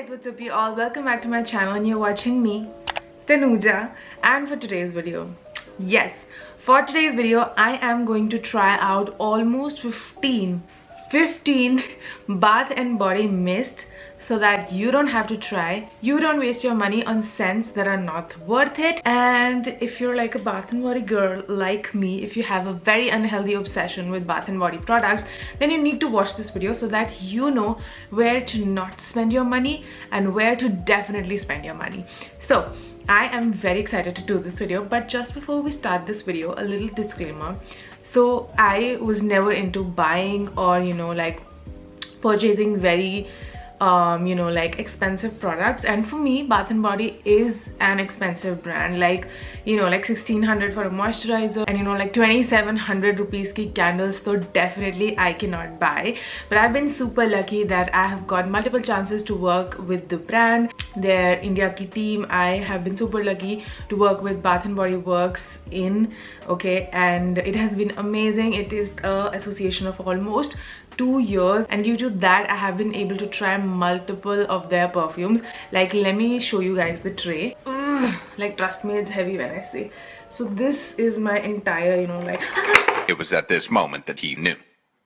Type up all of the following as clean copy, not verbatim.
guys, what's up you all? Welcome back to my channel and you're watching me, Tanuja. And for today's video, for today's video I am going to try out almost 15 bath and body mist so that you don't have to try, you don't waste your money on scents that are not worth it. And if you're like a bath and body girl like me, if you have a very unhealthy obsession with bath and body products, then you need to watch this video so that you know where to not spend your money and where to definitely spend your money. So I am very excited to do this video, but just before we start this video, a little disclaimer. So I was never into buying or like purchasing very like expensive products, and for me Bath and Body is an expensive brand, like like 1600 for a moisturizer and like 2700 rupees ki candles, so definitely I cannot buy. But I've been super lucky that I have got multiple chances to work with the brand, their India ki team. I have been super lucky to work with Bath and Body Works and it has been amazing. It is a association of almost 2 years, and due to that I have been able to try multiple of their perfumes. Like, let me show you guys the tray. Like, trust me, it's heavy when I say. So this is my entire It was at this moment that he knew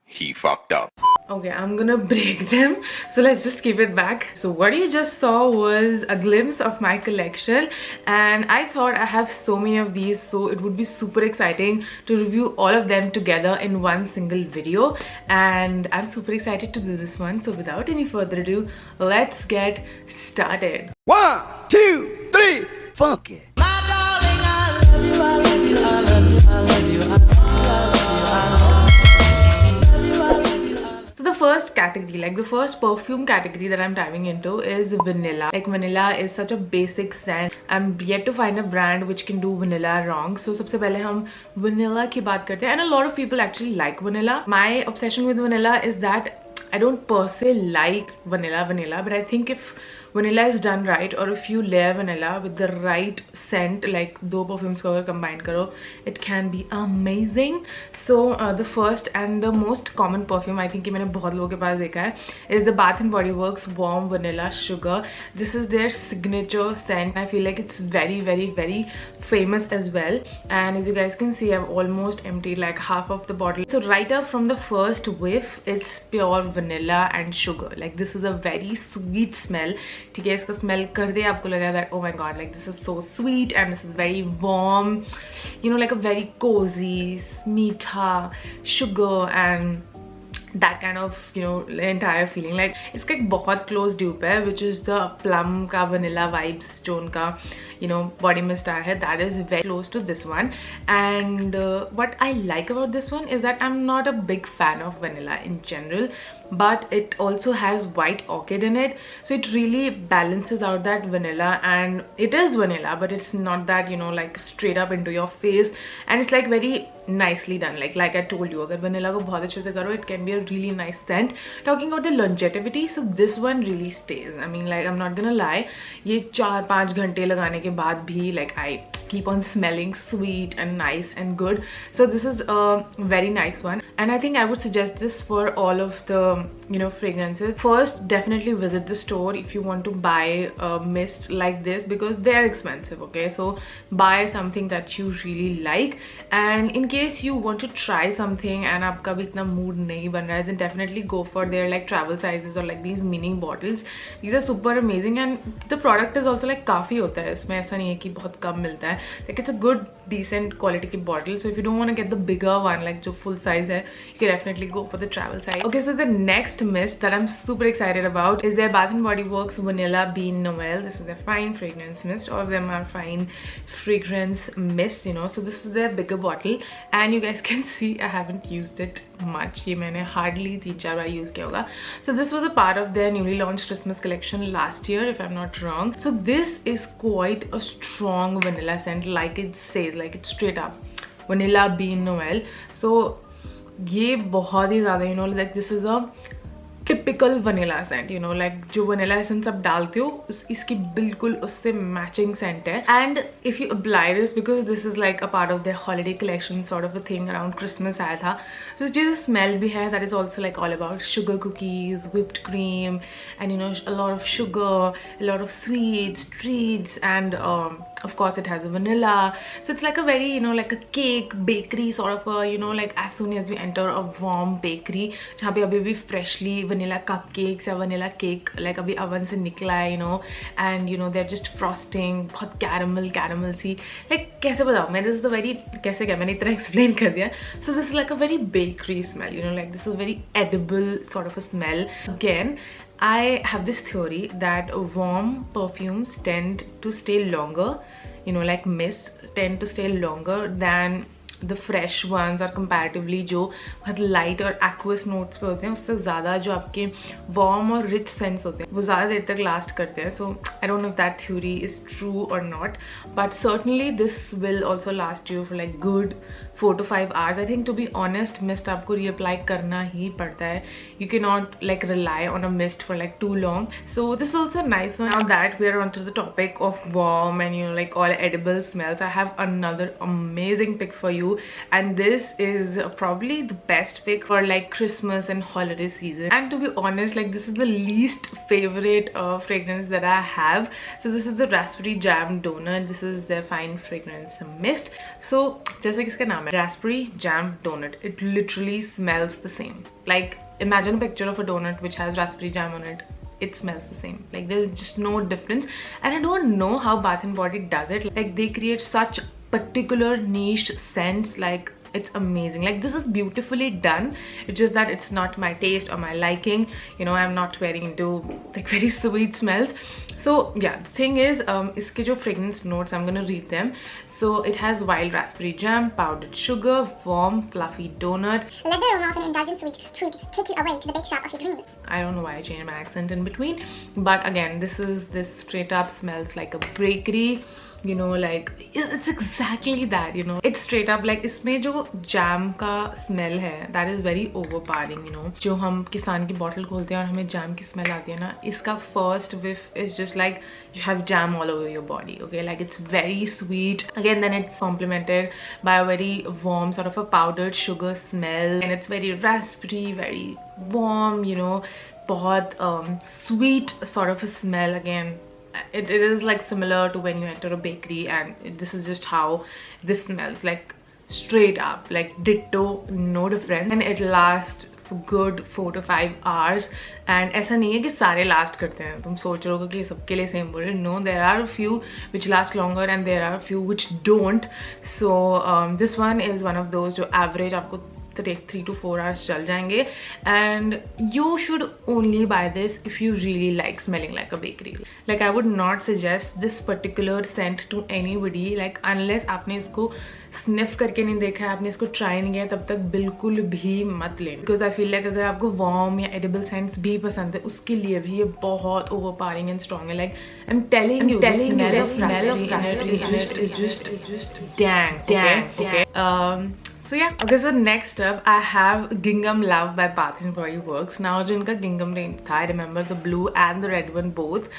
he fucked up. Okay, I'm gonna break them, so let's just keep it back. So what you just saw was a glimpse of my collection, and I thought I have so many of these, so it would be super exciting to review all of them together in one single video, and I'm super excited to do this one. So without any further ado, let's get started. 1, 2, 3, funk it. My darling, I love you, I love you, I love you, I love you, I love you, I love you. So the first category, like the first perfume category that I'm diving into is vanilla. Like, vanilla is such a basic scent. I'm yet to find a brand which can do vanilla wrong. So सबसे पहले हम vanilla की बात करते हैं, and a lot of people actually like vanilla. My obsession with vanilla is that I don't per se like vanilla, but I think if vanilla is done right, or if you layer vanilla with the right scent, like दो perfumes को अगर combine करो, it can be amazing. So the first and the most common perfume, I think कि मैंने बहुत लोगों के पास देखा है, is the Bath and Body Works Warm Vanilla Sugar. This is their signature scent. I feel like it's very, very, very famous as well. And as you guys can see, I've almost emptied like half of the bottle. So right up from the first whiff, it's pure vanilla and sugar. Like, this is a very sweet smell. ठीक है, इसका smell कर दे आपको लगा that oh my god, like this is so sweet and this is very warm, like a very cozy, meetha, sugar and that kind of entire feeling. Like, इसका एक बहुत close dupe है, which is the plum का vanilla vibes जो उनका body mist आया है, that is very close to this one. And what I like about this one is that I'm not a big fan of vanilla in general, but it also has white orchid in it, so it really balances out that vanilla. And it is vanilla, but it's not that like straight up into your face, and it's like very nicely done. Like I told you, अगर vanilla को बहुत अच्छे से करो, it can be a really nice scent. Talking about the longevity, so this one really stays. I mean, like, I'm not gonna lie, ये 4-5 घंटे लगाने के बाद भी like I keep on smelling sweet and nice and good. So this is a very nice one, and I think I would suggest this for all of the fragrances. First, definitely visit the store if you want to buy a mist like this, because they're expensive. Okay, so buy something that you really like, and in case you want to try something and आपका भी इतना mood नहीं बन रहा है, then definitely go for their like travel sizes or like these mini bottles. These are super amazing, and the product is also like काफी होता है इसमें, ऐसा नहीं है कि बहुत कम मिलता है. Like, it's a good decent quality की bottle, so if you don't want to get the bigger one like जो full size है, you can definitely go for the travel size. Okay, so the next mist that I'm super excited about is their Bath and Body Works Vanilla Bean Noel. This is their fine fragrance mist. All of them are fine fragrance mist, so this is their bigger bottle, and you guys can see I haven't used it much. ये मैंने hardly 3-4 बार use किया होगा. So this was a part of their newly launched Christmas collection last year, if I'm not wrong. So this is quite a strong vanilla scent, like it says, like it's straight up Vanilla Bean Noel. So ये बहुत ही ज़्यादा like this is a typical vanilla scent, you know, like जो vanilla essence आप डालते हो इसकी बिल्कुल उससे matching scent है. And if you apply this, because this is like a part of their holiday collection sort of a thing, around Christmas आया था, so जो smell भी है, that is also like all about sugar cookies, whipped cream, and you know, a lot of sugar, a lot of sweets, treats, and of course it has a vanilla. So it's like a very, you know, like a cake bakery sort of a, you know, like as soon as we enter a warm bakery जहाँ पे अभी भी freshly vanilla cupcakes या vanilla cake like अभी oven से निकला है, you know, and you know they're just frosting, बहुत caramel सी, like कैसे बताऊँ मैं, this is the very, कैसे क्या मैंने इतना explain कर दिया. So this is like a very bakery smell, you know, like this is a very edible sort of a smell. Again, I have this theory that warm perfumes tend to stay longer, you know, like mist tend to stay longer than the fresh ones, और comparatively जो बहुत light और aqueous notes पे होते हैं उससे ज़्यादा जो आपके warm और rich scents होते हैं वो ज़्यादा देर तक last करते हैं. So I don't know if that theory is true or not, but certainly this will also last you for like good 4 to 5 hours. I think, to be honest, mist आपको reapply करना ही पड़ता है. You cannot like rely on a mist for like too long. So this is also a nice one. Now that we are onto the topic of warm and, you know, like all edible smells, I have another amazing pick for you, and this is probably the best pick for like Christmas and holiday season. And to be honest, like this is the least favorite fragrance that I have. So this is the Raspberry Jam Donut. This is their fine fragrance mist. So जैसे कि इसका नाम है Raspberry Jam Donut, it literally smells the same. Like imagine a picture of a donut which has raspberry jam on it. It smells the same. Like there's just no difference, and I don't know how Bath and Body does it. Like they create such particular niche scents, like it's amazing. Like this is beautifully done. It's just that it's not my taste or my liking, you know. I'm not very into like very sweet smells. So yeah, the thing is, iske jo fragrance notes, I'm gonna read them. So it has wild raspberry jam, powdered sugar, warm fluffy donut. Let the aroma of an indulgent sweet treat take you away to the bake shop of your dreams. I don't know why I changed my accent in between, but again, this straight up smells like a bakery, you know, like it's exactly that, you know. It's straight up like इसमें जो jam का smell है, that is very overpowering, you know. जो हम किसान की bottle खोलते हैं और हमें jam की smell आती है ना, इसका first whiff is just like you have jam all over your body, okay. Like it's very sweet. Again, then it's complemented by a very warm sort of a powdered sugar smell, and it's very raspberry, very warm, you know, बहुत sweet sort of a smell. Again, it is like similar to when you enter a bakery, and this is just how this smells, like straight up, like ditto, no difference. And it lasts for good 4 to 5 hours, and ऐसा नहीं है कि सारे last करते हैं. तुम सोच रहे हो कि सबके लिए same बोल रहे. No, there are a few which last longer and there are a few which don't. So this one is one of those जो average आपको 3 to 4 hours चल जाएंगे, and you should only buy this if you really like smelling like a bakery. Like I would not suggest this particular scent to anybody, like unless आपने इसको sniff करके नहीं देखा है, आपने इसको try नहीं किया, तब तक बिल्कुल भी मत लेना. Because I feel like अगर आपको warm या edible scents भी पसंद है, उसके लिए भी ये बहुत overpowering and strong है. Like I'm telling you, the smell of raspberry is just dang, okay. So yeah, okay, so next up I have Gingham Love by Bath and Body Works. Now जो इनका Gingham range था, I remember the blue and the red one both.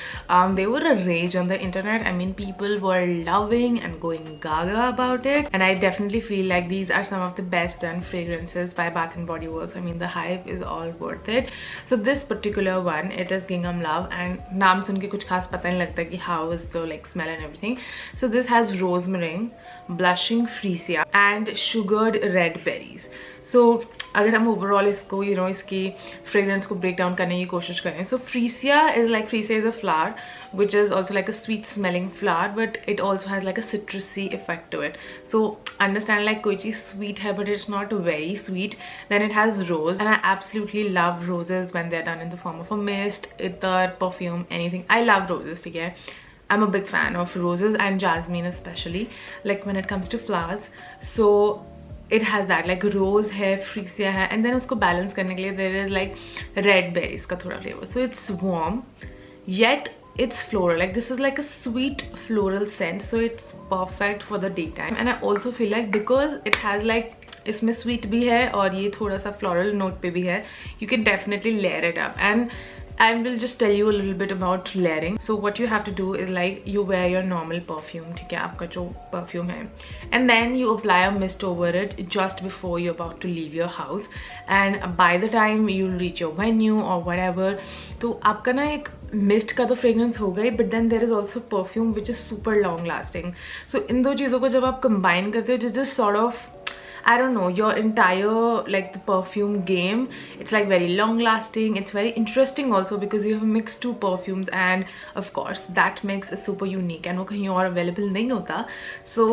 They were a rage on the internet. I mean, people were loving and going gaga about it, and I definitely feel like these are some of the best done fragrances by Bath and Body Works. I mean, the hype is all worth it. So this particular one, it is Gingham Love, and नाम सुन के कुछ खास पता नहीं लगता कि how is the like smell and everything. So this has rosemary, blushing freesia, and sugared red berries. So अगर हम overall इसको, you know, इसकी fragrance को break down करने की कोशिश करें, so freesia is a flower which is also like a sweet smelling flower, but it also has like a citrusy effect to it. So understand, like कोई चीज़ sweet है but it's not very sweet. Then it has rose, and I absolutely love roses when they're done in the form of a mist, ether, perfume, anything. I love roses, ठीक है. I'm a big fan of roses and jasmine especially, like when it comes to flowers. So it has that, like rose है, freesia है, and then उसको balance करने के लिए there is like red berries का थोड़ा flavor. So it's warm yet it's floral. Like this is like a sweet floral scent, so it's perfect for the daytime. And I also feel like because it has like इसमें sweet भी है और ये थोड़ा सा floral note पे भी है. You can definitely layer it up, and I will just tell you a little bit about layering. So what you have to do is like you wear your normal perfume, ठीक है, आपका जो perfume है, and then you apply a mist over it just before you're about to leave your house, and by the time you reach your venue or whatever, तो आपका ना एक mist का तो fragrance हो गई, but then there is also perfume which is super long lasting. So इन दो चीज़ों को जब आप combine करते हो, just sort of, I don't know, your entire like the perfume game, it's like very long lasting. It's very interesting also because you have mixed two perfumes, and of course that makes it super unique, and वो कहीं और available नहीं होता. So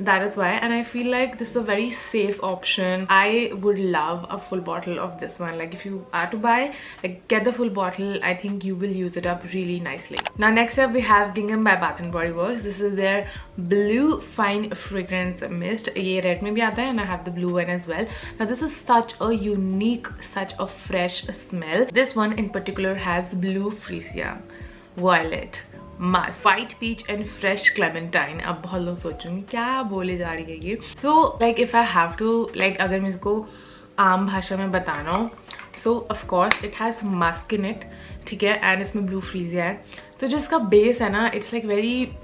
that is why, and I feel like this is a very safe option. I would love a full bottle of this one. Like if you are to buy, like get the full bottle. I think you will use it up really nicely. Now next up we have Gingham by Bath and Body Works. This is their blue fine fragrance mist. ये red में भी आता है, and I have the blue one as well. Now this is such a unique, such a fresh smell. This one in particular has blue freesia, violet, musk, white peach and fresh clementine. अब बहुत लोग सोचेंगे क्या बोले जा रही है ये. So like if I have to, like अगर मैं इसको आम भाषा में बताना हो, so of course it has musk in it, ठीक है, and इसमें blue freesia है. तो जो इसका base है ना, it's like very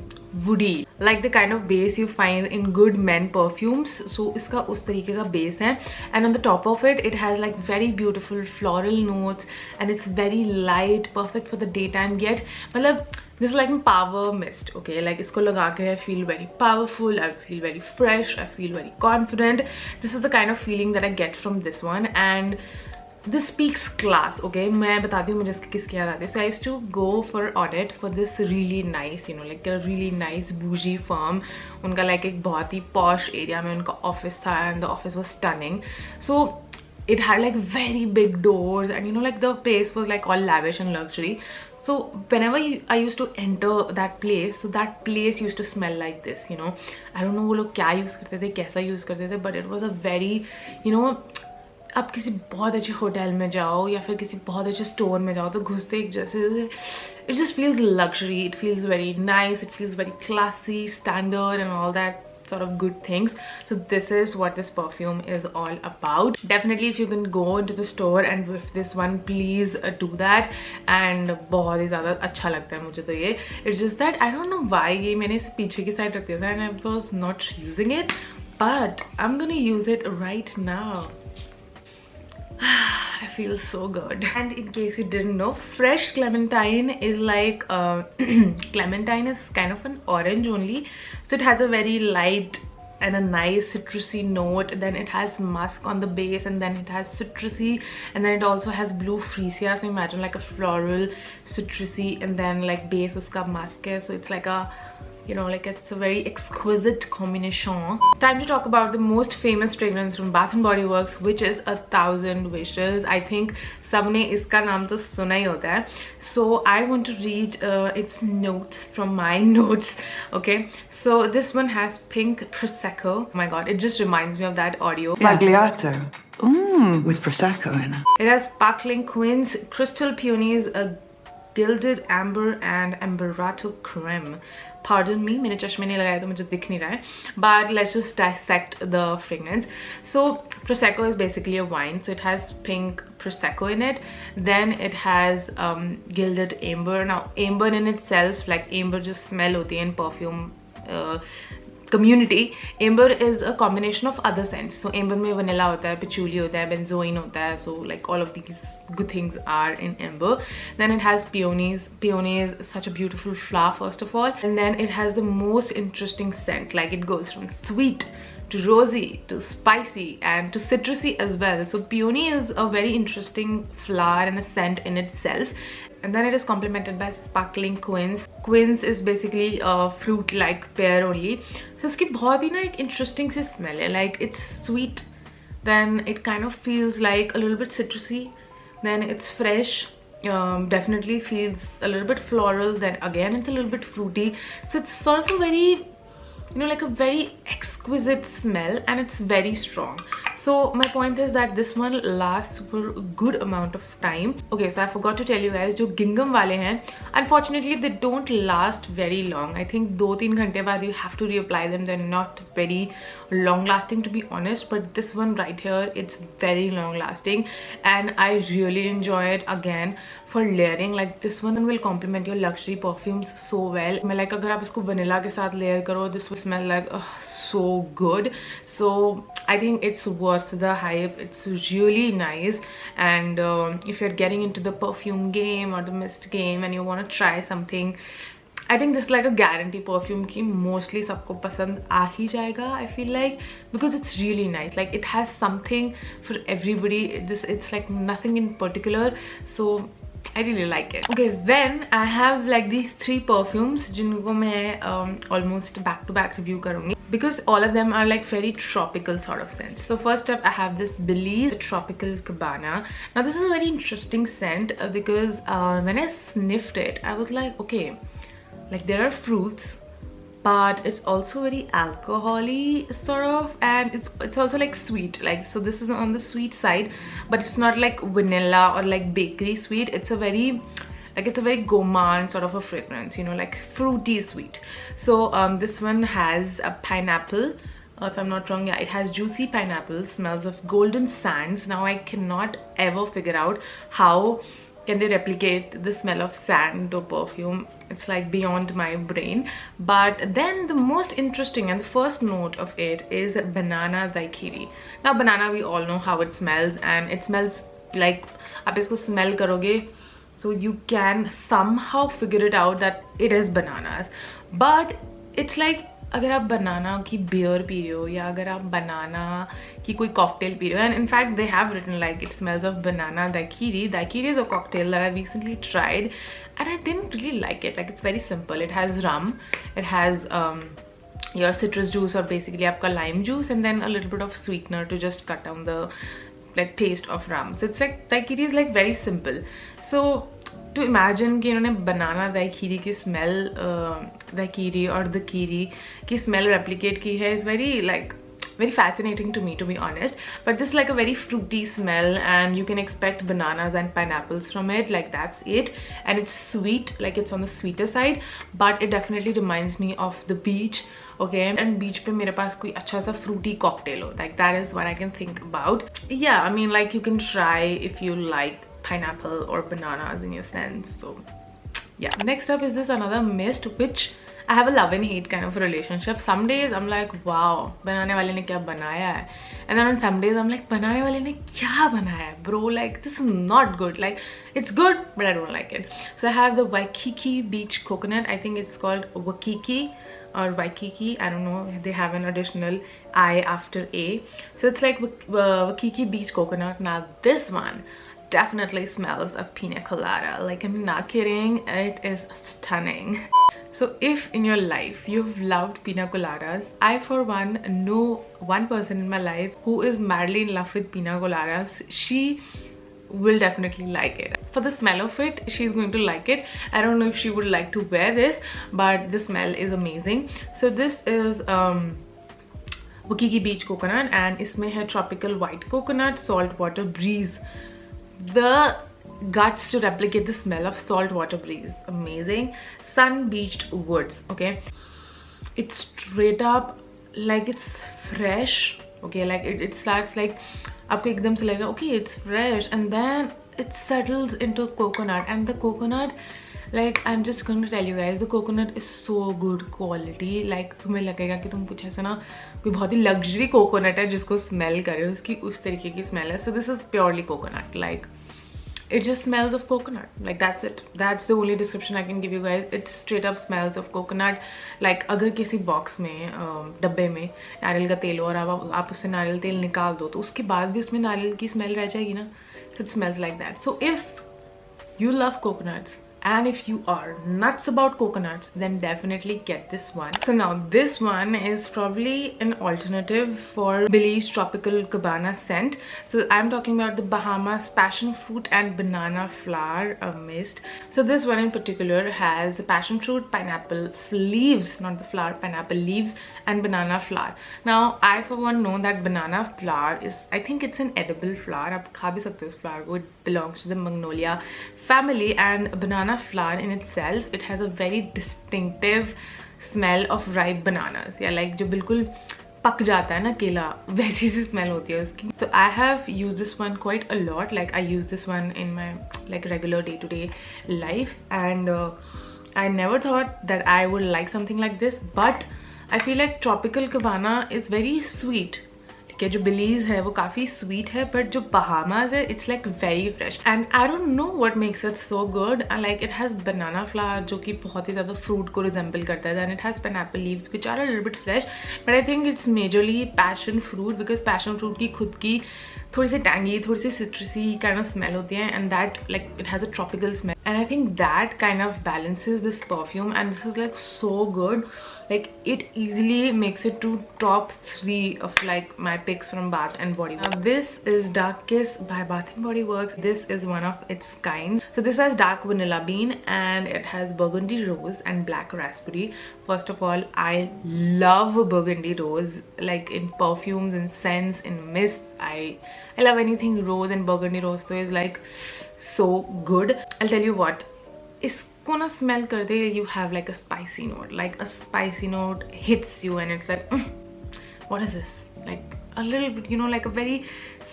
woody, like the kind of base you find in good men perfumes. So इसका उस तरीके का base है, and on the top of it, it has like very beautiful floral notes, and it's very light, perfect for the daytime. Yet मतलब this is like a power mist, okay? Like इसको लगा के I feel very powerful, I feel very fresh, I feel very confident. This is the kind of feeling that I get from this one, and this speaks class, okay? मैं बताती हूँ मुझे किसकी याद आती है. So I used to go for audit for this really nice, you know, like a really nice bougie firm. उनका like एक बहुत ही posh area में उनका office था, and the office was stunning. So it had like very big doors, and you know, like the place was like all lavish and luxury. So whenever I used to enter that place, so that place used to smell like this, you know. I don't know वो लोग क्या use करते थे, कैसा use करते थे, but it was a very, you know, आप किसी बहुत अच्छे होटल में जाओ या फिर किसी बहुत अच्छे स्टोर में जाओ तो घुसते एक जैसे it just feels luxury, it feels very nice, it feels very classy, standard and all that sort of good things. So this is what this perfume is all about. Definitely if you can go into the store and with this one, please do that. And बहुत ही ज़्यादा अच्छा लगता है मुझे तो ये. It's just that I don't know why ये मैंने इसे पीछे की साइड रख दिया था, and I was not using it, but I'm gonna use it right now. I feel so good. And in case you didn't know, fresh clementine is like clementine is kind of an orange only, so it has a very light and a nice citrusy note. Then it has musk on the base, and then it has citrusy, and then it also has blue freesia. So imagine like a floral citrusy, and then like base uska musk hai, so it's like a, you know, like it's a very exquisite combination. Time to talk about the most famous fragrance from Bath and Body Works, which is 1000 Wishes. I think सबने इसका नाम तो सुना ही होता है. So I want to read its notes from my notes. Okay, so this one has pink prosecco. Oh my god, it just reminds me of that audio. Magliato. With prosecco in it. It has sparkling quince, crystal peonies, a gilded amber and amberato creme. Pardon me, मैंने चश्मे नहीं लगाए तो मुझे दिख नहीं रहा है. But let's just dissect the fragrance. So prosecco is basically a wine. So it has pink prosecco in it. Then it has gilded amber. Now amber in itself, like amber just smell होती है in perfume community. Amber is a combination of other scents. So amber में vanilla होता है, patchouli होता है, benzoin होता है. So like all of these good things are in amber. Then it has peonies. Peonies is such a beautiful flower first of all. And then it has the most interesting scent. Like it goes from sweet to rosy to spicy and to citrusy as well. So peony is a very interesting flower and a scent in itself. And then it is complemented by sparkling quince. Quince is basically a fruit-like pear only. So इसकी बहुत ही ना एक interesting सी smell है. Like it's sweet, then it kind of feels like a little bit citrusy, then it's fresh. Definitely feels a little bit floral. Then again, it's a little bit fruity. So it's sort of a very, you know, like a very exquisite smell, and it's very strong. So my point is that this one lasts for a good amount of time. Okay, so I forgot to tell you guys, जो gingham वाले हैं, unfortunately they don't last very long. I think 2-3 घंटे बाद you have to reapply them. They're not very long lasting, to be honest, but this one right here, it's very long lasting and I really enjoy it. Again, for layering, like this one will complement your luxury perfumes so well. मैं like अगर आप इसको vanilla के साथ layer करो, this will smell like so good. So I think it's worth the hype. It's really nice. And if you're getting into the perfume game or the mist game and you want to try something, I think this is like a guarantee perfume ki mostly sabko pasand aa hi jayega, I feel like, because it's really nice. Like it has something for everybody. It's like nothing in particular, so I really like it. Okay, then I have like these 3 perfumes jinko main almost back to back review karungi, because all of them are like very tropical sort of scents. So first up I have this Belize Tropical Cabana. Now this is a very interesting scent because when I sniffed it, I was like, okay, like there are fruits, but it's also very alcohol-y sort of, and it's also like sweet. Like, so this is on the sweet side, but it's not like vanilla or like bakery sweet. It's a very gourmand sort of a fragrance, you know, like fruity sweet. So this one has a pineapple, if I'm not wrong. Yeah, it has juicy pineapple, smells of golden sands. Now I cannot ever figure out how can they replicate the smell of sand to perfume. It's like beyond my brain. But then the most interesting and the first note of it is banana daiquiri. Now banana, we all know how it smells, and it smells like, aap isko smell karoge, so you can somehow figure it out that it is bananas. But it's like, अगर आप बनाना की beer P रहे हो या अगर आप बनाना की कोई कॉकटेल पी रहे हो, and in fact they have written like it smells of banana daiquiri. Daiquiri is a cocktail that I recently tried and I didn't really like it. Like it's very simple. It has rum, it has your citrus juice or basically आपका lime juice, and then a little bit of sweetener to just cut down the like taste of rum. So it's like daiquiri is like very simple. So to imagine कि इन्होंने बनाना daiquiri की smell daiquiri और daiquiri की smell replicate की है is very fascinating to me, to be honest. But this is like a very fruity smell and you can expect bananas and pineapples from it. Like that's it, and it's sweet, like it's on the sweeter side, but it definitely reminds me of the beach. Okay, and beach pe mere paas koi acha sa fruity cocktail ho, like that is what I can think about. Yeah, I mean, like you can try if you like pineapple or bananas in your sense. So yeah, next up is this another mist which I have a love and hate kind of a relationship. Some days I'm like, wow, banane wale ne kya banaya hai, and then on some days I'm like, banane wale ne kya banaya hai, bro, like this is not good. Like it's good, but I don't like it. So I have the Waikiki Beach Coconut. I think it's called Waikiki or Waikiki, I don't know, they have an additional I after A. So it's like Waikiki Beach Coconut. Now this one definitely smells of pina colada. Like I'm not kidding, it is stunning. So if in your life you've loved pina coladas, I for one know one person in my life who is madly in love with pina coladas. She will definitely like it. For the smell of it, she's going to like it. I don't know if she would like to wear this, but the smell is amazing. So this is Waikiki Beach Coconut, and isme hai tropical white coconut, saltwater breeze. The guts to replicate the smell of saltwater breeze, amazing. Sun beached woods. Okay, it's straight up like it's fresh. Okay, like it starts like आपको एकदम से लगेगा okay it's fresh, and then it settles into coconut, and the coconut, like I'm just going to tell you guys, the coconut is so good quality. Like तुम्हें लगेगा कि तुम कुछ ऐसा ना कोई बहुत ही luxury coconut है जिसको smell करे, उसकी उस तरीके की smell है. So this is purely coconut. Like it just smells of coconut. Like that's it. That's the only description I can give you guys. It straight up smells of coconut. Like अगर किसी box में डब्बे में नारियल का तेल हो और आप उससे नारियल तेल निकाल दो तो उसके बाद भी उसमें नारियल की smell रह जाएगी ना. So it smells like that. So if you love coconuts, And if you are nuts about coconuts, then definitely get this one. So now this one is probably an alternative for Billy's Tropical Cabana scent. So I'm talking about the Bahamas Passion Fruit and Banana Flower Mist. So this one in particular has passion fruit, pineapple leaves, not the flower, pineapple leaves and banana flower. Now I for one know that banana flower is, I think it's an edible flower. आप खा भी सकते हो इस flower को. It belongs to the Magnolia family, and banana flower in itself, it has a very distinctive smell of ripe bananas. Yeah, like जो बिल्कुल पक जाता है ना केला, वैसी सी smell होती है उसकी. So I have used this one quite a lot. Like I use this one in my like regular day-to-day life, and I never thought that I would like something like this, but I feel like Tropical Cabana is very sweet. Okay, जो Belize है वो काफ़ी sweet है, but जो Bahamas है it's like very fresh, and I don't know what makes it so good. And like it has banana flower जो कि बहुत ही ज़्यादा fruit को resemble करता है, and it has pineapple leaves which are a little bit fresh, but I think it's majorly passion fruit because passion fruit की खुद की थोड़ी सी tangy, थोड़ी सी citrusy kind of smell होती है, and that like it has a tropical smell, and I think that kind of balances this perfume, and this is like so good. Like it easily makes it to top 3 of like my picks from Bath and Body Works. Now this is Dark Kiss by Bath and Body Works. This is one of its kind. So this has dark vanilla bean, and it has burgundy rose and black raspberry. First of all, I love burgundy rose, like in perfumes, in scents, in mist. I love anything rose, and burgundy rose so is like so good. I'll tell you what, इसको ना smell करते you have like a spicy note, like a spicy note hits you, and it's like what is this, like a little bit, you know, like a very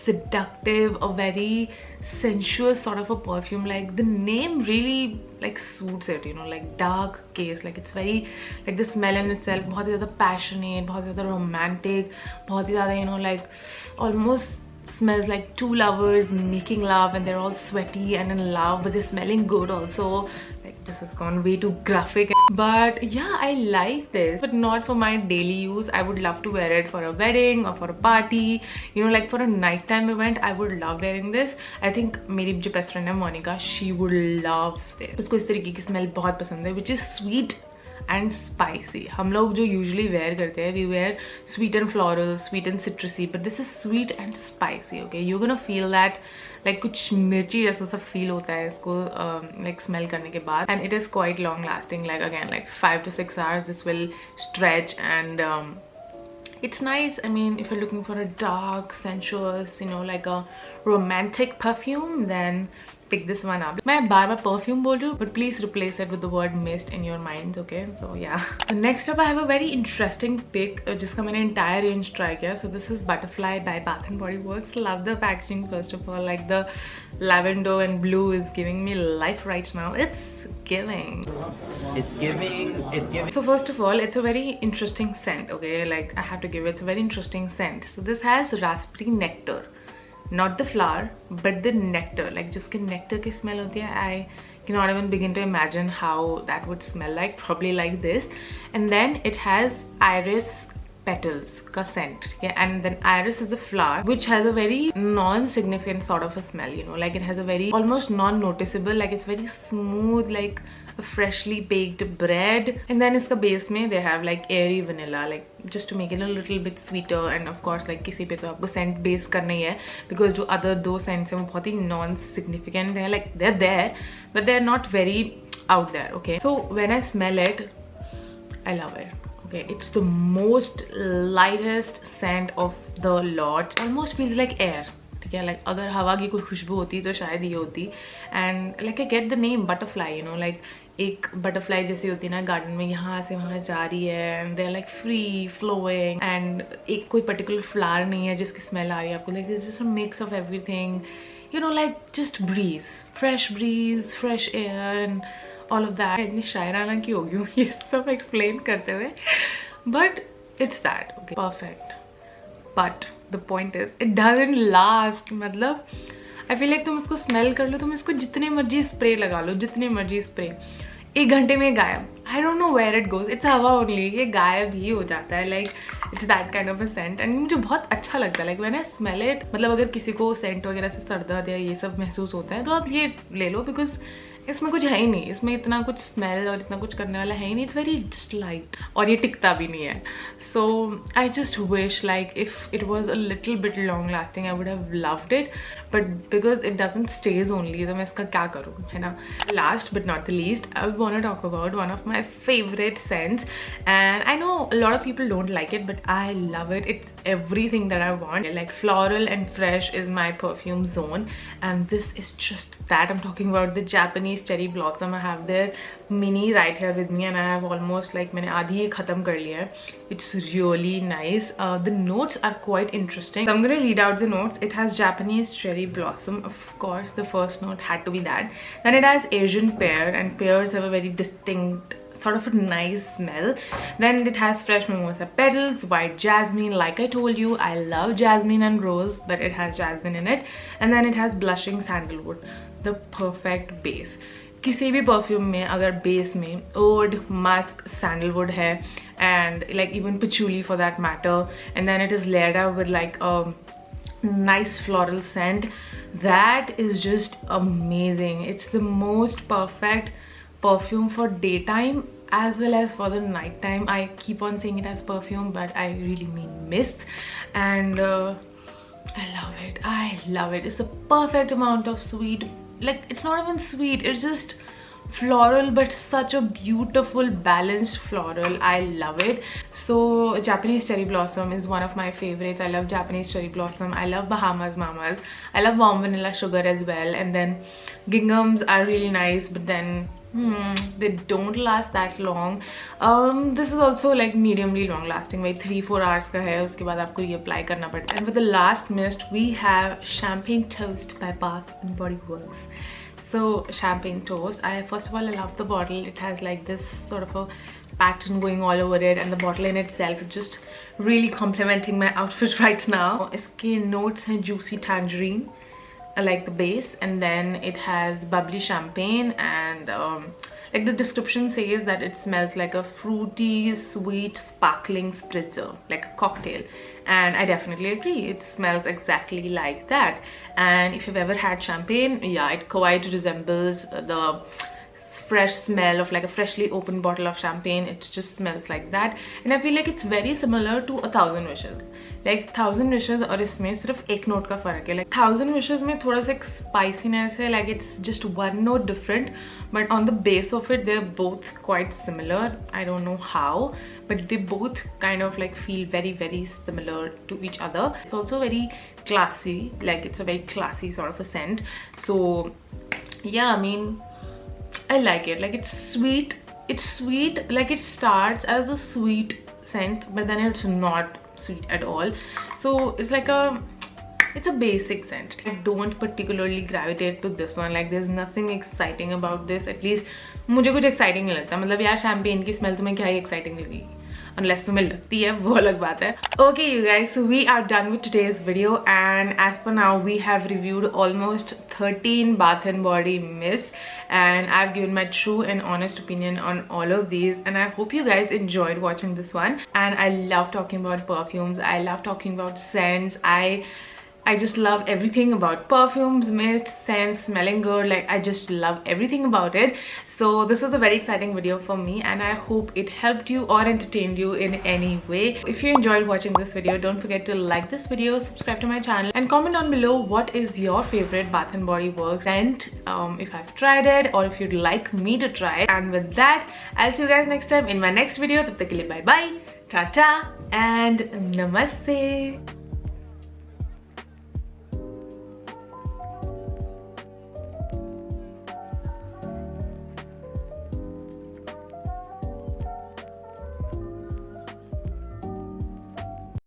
seductive, a very sensuous sort of a perfume. Like the name really like suits it, you know, like Dark Kiss. Like it's very like the smell in itself बहुत ज़्यादा passionate, बहुत ज़्यादा romantic, बहुत ज़्यादा, you know, like almost smells like two lovers making love, and they're all sweaty and in love, but they're smelling good also. Like this has gone way too graphic, but yeah, I like this, but not for my daily use. I would love to wear it for a wedding or for a party, you know, like for a nighttime event. I would love wearing this. I think मेरी जो best friend है Monica, she would love this. उसको इस तरीके की smell बहुत पसंद है, which is sweet and spicy. हम लोग जो usually wear करते हैं, we wear sweet and floral, sweet and citrusy, but this is sweet and spicy. Okay, you're gonna feel that like कुछ मिर्ची जैसा सा feel होता है इसको like smell करने के बाद, and it is quite long lasting. Like again, like 5 to 6 hours this will stretch, and it's nice. I mean, if you're looking for a dark, sensuous, you know, like a romantic perfume, then pick this one up. मैं बार-बार perfume बोल रही हूँ, but please replace it with the word mist in your minds, okay? So yeah. So next up, I have a very interesting pick, जिसका मैंने entire range try किया. So this is Butterfly by Bath and Body Works. Love the packaging first of all. Like the lavender and blue is giving me life right now. It's giving. It's giving. So first of all, it's a very interesting scent, okay? Like I have to give it, it's a very interesting scent. So this has raspberry nectar. Not the flower, but the nectar. Like जिसके nectar की smell होती है, I cannot even begin to imagine how that would smell like. Probably like this. And then it has iris petals का scent. Yeah, and then iris is a flower which has a very non-significant sort of a smell, you know, like it has a very almost non-noticeable, like it's very smooth, like a freshly baked bread. And then iska base mein they have like airy vanilla, like just to make it a little bit sweeter. And of course like kisi pe to aapko scent base karna hi hai, because jo other do scents hai wo bahut hi non-significant hai, like they're there but they're not very out there. Okay, so when I smell it, I love it. Okay, it's the most lightest scent of the lot. Almost feels like air. ठीक है, like अगर हवा की कोई खुशबू होती तो शायद ये होती. And like I get the name butterfly, you know, like एक butterfly जैसी होती है ना गार्डन में, यहाँ से वहाँ जा रही है, and they're like free flowing, and एक कोई particular flower नहीं है जिसकी smell आ रही है आपको. Like it's just a mix of everything, you know, like just breeze, fresh air and all of that. इतनी शायराना की हो गई हूँ ये सब explain करते हुए, but it's that. Okay, perfect. But the point is, it doesn't last. मतलब I feel like तुम उसको smell कर लो, तुम इसको जितने मर्जी spray लगा लो, जितने मर्जी spray, 1 घंटे में गायब. I don't know where it goes. It's हवा only. ये गायब ही हो जाता है. Like it's that kind of a scent, and मुझे बहुत अच्छा लगता है. Like when I smell it, मतलब अगर किसी को scent वगैरह से सर दर्द या ये सब महसूस होता है तो आप ये ले लो, because इसमें कुछ है ही नहीं, इसमें इतना कुछ स्मेल और इतना कुछ करने वाला है ही नहीं. इट्स वेरी जस्ट लाइट और ये टिकता भी नहीं है. So I just wish like if it was a little bit long lasting I would have loved it, but because it doesn't stays only, तो मैं इसका क्या करूँ, है ना. Last but not the least, I want to talk about one of my favourite scents, and I know a lot of people don't like it, but I love it. It's everything that I want. Like floral and fresh is my perfume zone, and this is just that. I'm talking about the Japanese cherry blossom. I have their mini right here with me, and I have almost like मैंने आधी ही खत्म कर लिया है. It's really nice. The notes are quite interesting. So I'm gonna read out the notes. It has Japanese cherry blossom, of course. The first note had to be that. Then it has Asian pear, and pears have a very distinct sort of a nice smell. Then it has fresh mimosa petals, white jasmine. Like I told you, I love jasmine and rose, but it has jasmine in it. And then it has blushing sandalwood, the perfect base. किसी भी perfume में अगर base में odd, Musk, sandalwood है, and like even patchouli for that matter, and then it is layered up with like a nice floral scent, that is just amazing. It's the most perfect perfume for daytime as well as for the night time. I keep on saying it as perfume, but I really mean mist, and I love it. I love it. It's a perfect amount of sweet. Like, it's not even sweet, it's just floral, but such a beautiful balanced floral. I love it. So Japanese cherry blossom is one of my favorites. I love Japanese cherry blossom. I love Bahamas Mamas. I love warm vanilla sugar as well. And then ginghams are really nice, but then they don't last that long. This is also like mediumly long lasting, भाई 3-4 hours का है, उसके बाद आपको ये apply करना पड़ता है. And for the last mist we have Champagne Toast by Bath and Body Works. So Champagne Toast, first of all I love the bottle. It has like this sort of a pattern going all over it, and the bottle in itself is just really complementing my outfit right now. इसके notes हैं juicy tangerine, I like the base, and then it has bubbly champagne, and like the description says that it smells like a fruity, sweet, sparkling spritzer, like a cocktail, and I definitely agree. It smells exactly like that. And if you've ever had champagne, yeah, it quite resembles the fresh smell of like a freshly opened bottle of champagne. It just smells like that, and I feel like it's very similar to 1000 Wishes. Like 1000 Wishes और इसमें सिर्फ एक note का फर्क है. Like 1000 Wishes में थोड़ा सा एक spiciness है, like it's just one note different, but on the base of it they're both quite similar. I don't know how, but they both kind of like feel very similar to each other. It's also very classy, like it's a very classy sort of a scent. So yeah, I mean, I like it. Like it's sweet, like it starts as a sweet scent, but then it's not sweet at all. So it's like it's a basic scent. I don't particularly gravitate to this one. Like there's nothing exciting about this. At least मुझे कुछ exciting नहीं लगता. मतलब यार champagne की smell तुम्हें क्या ही exciting लगेगी, unless तुम्हें लगती है, वो अलग बात है. Okay you guys, so we are done with today's video, and as per now we have reviewed almost 13 Bath and Body mists, and I've given my true and honest opinion on all of these, and I hope you guys enjoyed watching this one. And I love talking about perfumes, I love talking about scents, I just love everything about perfumes, mist, scents, smelling good. Like I just love everything about it. So this was a very exciting video for me, and I hope it helped you or entertained you in any way. If you enjoyed watching this video, don't forget to like this video, subscribe to my channel, and comment down below what is your favorite Bath and Body Works scent, if I've tried it or if you'd like me to try it. And with that, I'll see you guys next time in my next video. Tab tak ke liye bye bye, tata and namaste.